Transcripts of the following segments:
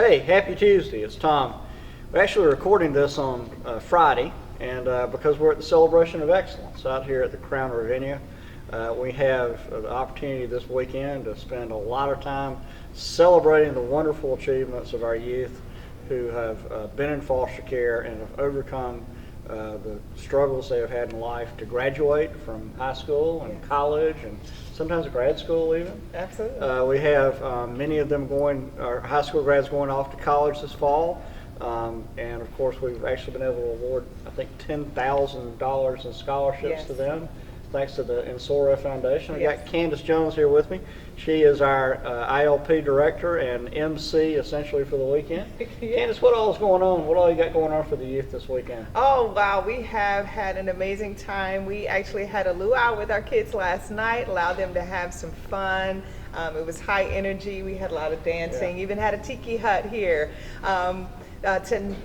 Hey, happy Tuesday. It's Tom. We're actually recording this on Friday, and because we're at the Celebration of Excellence out here at the Crown Ravinia, we have the opportunity this weekend to spend a lot of time celebrating the wonderful achievements of our youth who have been in foster care and have overcome the struggles they have had in life to graduate from high school and college and sometimes grad school even. Absolutely. We have many of them going, our high school grads going off to college this fall. And of course we've actually been able to award, I think, $10,000 in scholarships to them, thanks to the Ensora Foundation. I got Candace Jones here with me. She is our ILP director and MC essentially for the weekend. Candace, what all is going on? What all you got going on for the youth this weekend? Oh, wow. We have had an amazing time. We actually had a luau with our kids last night, allowed them to have some fun. It was high energy. We had a lot of dancing, even had a tiki hut here.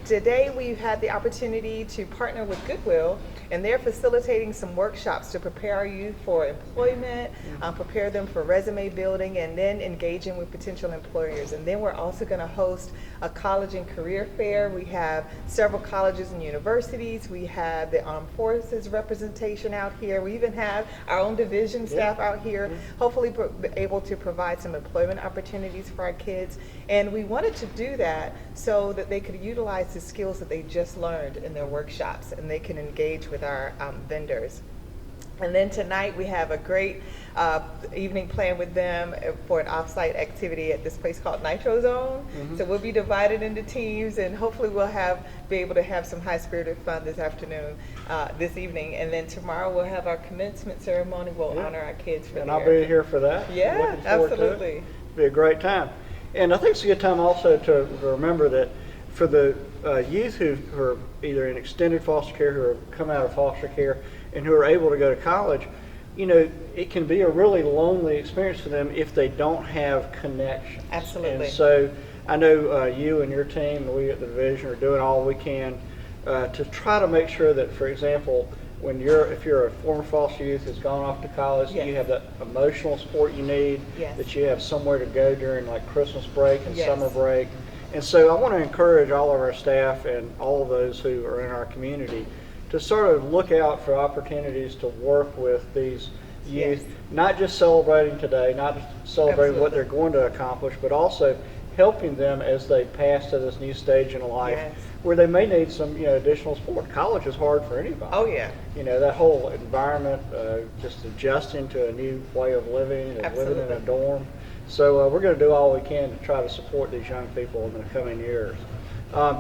Today we've had the opportunity to partner with Goodwill, and they're facilitating some workshops to prepare our youth for employment, prepare them for resume building, and then engaging with potential employers. And then we're also going to host a college and career fair. We have several colleges and universities. We have the Armed Forces representation out here. We even have our own division staff out here, hopefully able to provide some employment opportunities for our kids. And we wanted to do that so that they could utilize the skills that they just learned in their workshops, and they can engage with our vendors. And then tonight we have a great evening planned with them for an off-site activity at this place called Nitro Zone. So we'll be divided into teams, and hopefully we'll be able to have some high-spirited fun this afternoon, this evening. And then tomorrow we'll have our commencement ceremony. We'll honor our kids for And I'll be here for that. Yeah, absolutely. It'll be a great time. And I think it's a good time also to remember that for the youth who are either in extended foster care, who have come out of foster care, and who are able to go to college, you know, it can be a really lonely experience for them if they don't have connections. Absolutely. And so I know you and your team, and we at the division, are doing all we can to try to make sure that, for example, if you're a former foster youth who's gone off to college, you have that emotional support you need, that you have somewhere to go during like Christmas break and summer break. And so I want to encourage all of our staff and all of those who are in our community to sort of look out for opportunities to work with these youth, not just celebrating today, not just celebrating what they're going to accomplish, but also helping them as they pass to this new stage in life where they may need some additional support. College is hard for anybody. Oh yeah. That whole environment, just adjusting to a new way of living and living in a dorm. So we're going to do all we can to try to support these young people in the coming years.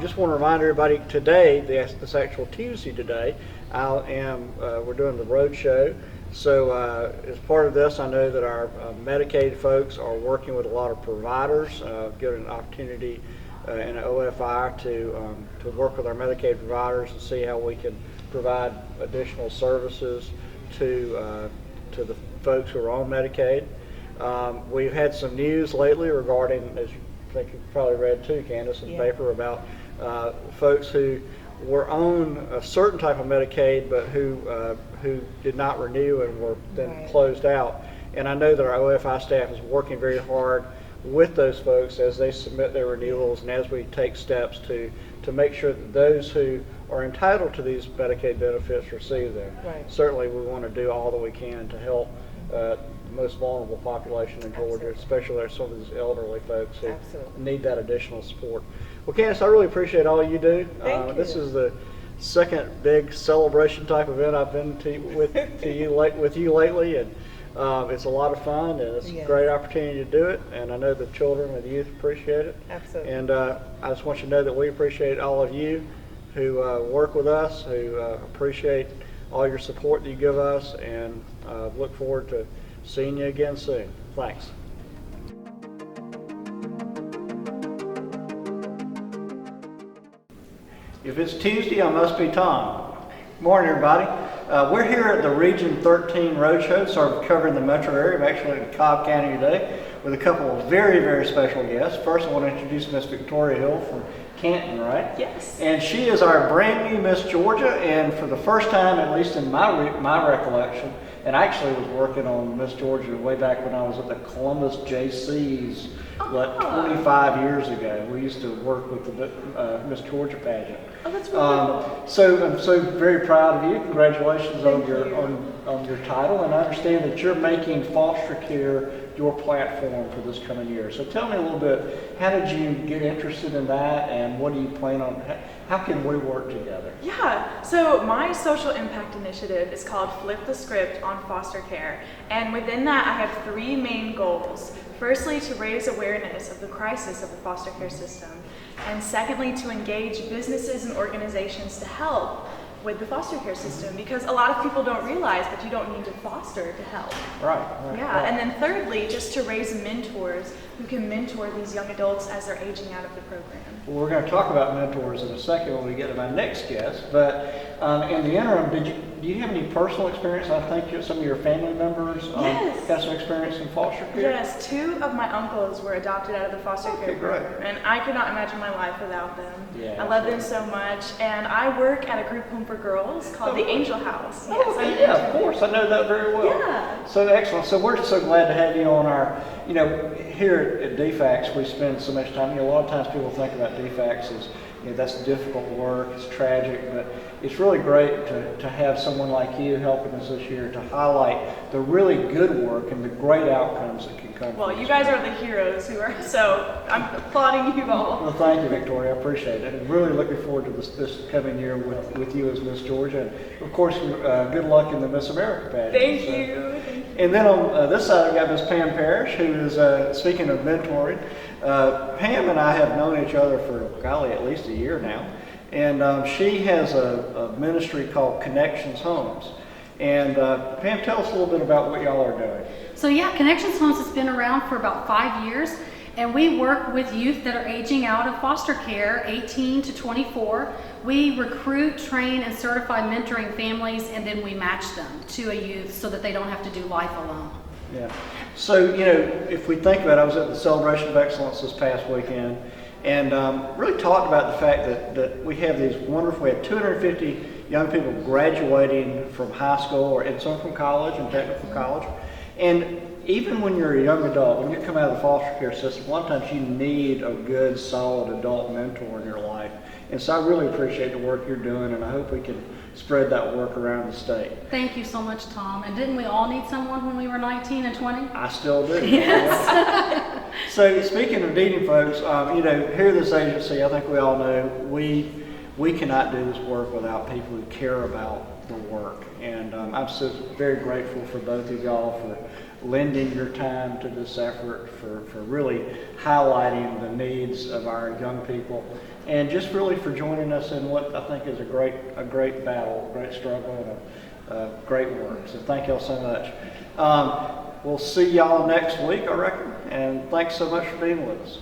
Just want to remind everybody today, this actual Tuesday today, we're doing the road show. So as part of this, I know that our Medicaid folks are working with a lot of providers, given an opportunity in OFI to work with our Medicaid providers and see how we can provide additional services to the folks who are on Medicaid. We've had some news lately regarding, as you think you've probably read too, Candace, in the paper about folks who were on a certain type of Medicaid but who did not renew and were then closed out. And I know that our OFI staff is working very hard with those folks as they submit their renewals and as we take steps to make sure that those who are entitled to these Medicaid benefits receive them. Certainly we want to do all that we can to help the most vulnerable population in Georgia, especially some of these elderly folks who need that additional support. Well, Candace, I really appreciate all you do. Thank you. This is the second big celebration type event I've been with you lately, and it's a lot of fun, and it's a great opportunity to do it, and I know the children and the youth appreciate it. Absolutely. And I just want you to know that we appreciate all of you who work with us, who appreciate all your support that you give us, and look forward to seeing you again soon. Thanks. If it's Tuesday, I must be Tom. Morning, everybody. We're here at the Region 13 Roadshow, sort of covering the metro area. I'm actually in Cobb County today with a couple of very, very special guests. First, I want to introduce Miss Victoria Hill from Canton, right? Yes. And she is our brand new Miss Georgia, and for the first time, at least in my recollection, and I actually was working on Miss Georgia way back when I was at the Columbus JCs, what, 25 years ago. We used to work with the Miss Georgia pageant. Oh, that's really cool. So I'm so very proud of you. Congratulations on Thank your you. on your title, and I understand that you're making foster care your platform for this coming year. So tell me a little bit, how did you get interested in that, and what do you plan on, how can we work together? Yeah, so my social impact initiative is called Flip the Script on Foster Care, and within that I have 3 main goals. Firstly, to raise awareness of the crisis of the foster care system, and secondly, to engage businesses and organizations to help with the foster care system, because a lot of people don't realize that you don't need to foster to help. Right. Yeah, and then thirdly, just to raise mentors who can mentor these young adults as they're aging out of the program. Well, we're going to talk about mentors in a second when we get to my next guest, but in the interim, do you have any personal experience? I think some of your family members Yes. got some experience in foster care? Yes, 2 of my uncles were adopted out of the foster care great. program, and I could not imagine my life without them. Yeah, I love them so much, and I work at a group home for girls called the Angel House. Yes, Oh, I'm yeah, of course. I know that very well. Yeah. So excellent. So we're so glad to have you on our, here at DFACS, we spend so much time, a lot of times people think about DFACS as, that's difficult work, it's tragic, but it's really great to have someone like you helping us this year to highlight the really good work and the great outcomes that can come Well, from you this guys work. are the heroes so I'm applauding you all. Well, thank you, Victoria. I appreciate it. And really looking forward to this coming year with you as Miss Georgia. And of course, good luck in the Miss America pageant. Thank So- you. And then on this side, I've got Miss Pam Parrish, who is, speaking of mentoring, Pam and I have known each other for, golly, at least a year now. And she has a ministry called Connections Homes. And Pam, tell us a little bit about what y'all are doing. So yeah, Connections Homes has been around for about 5 years, and we work with youth that are aging out of foster care, 18 to 24. We recruit, train, and certify mentoring families, and then we match them to a youth so that they don't have to do life alone. Yeah. So, if we think about it, I was at the Celebration of Excellence this past weekend, and really talked about the fact that we have these wonderful, we had 250 young people graduating from high school, and some from college and technical college. And even when you're a young adult, when you come out of the foster care system, a lot of times you need a good, solid adult mentor in your life. And so I really appreciate the work you're doing, and I hope we can spread that work around the state. Thank you so much, Tom. And didn't we all need someone when we were 19 and 20? I still do. Yes. So speaking of needing folks, here at this agency, I think we all know we cannot do this work without people who care about the work. And I'm so very grateful for both of y'all for lending your time to this effort, for really highlighting the needs of our young people, and just really for joining us in what I think is a great battle, a great struggle, and great work. So thank y'all so much. We'll see y'all next week, I reckon, and thanks so much for being with us.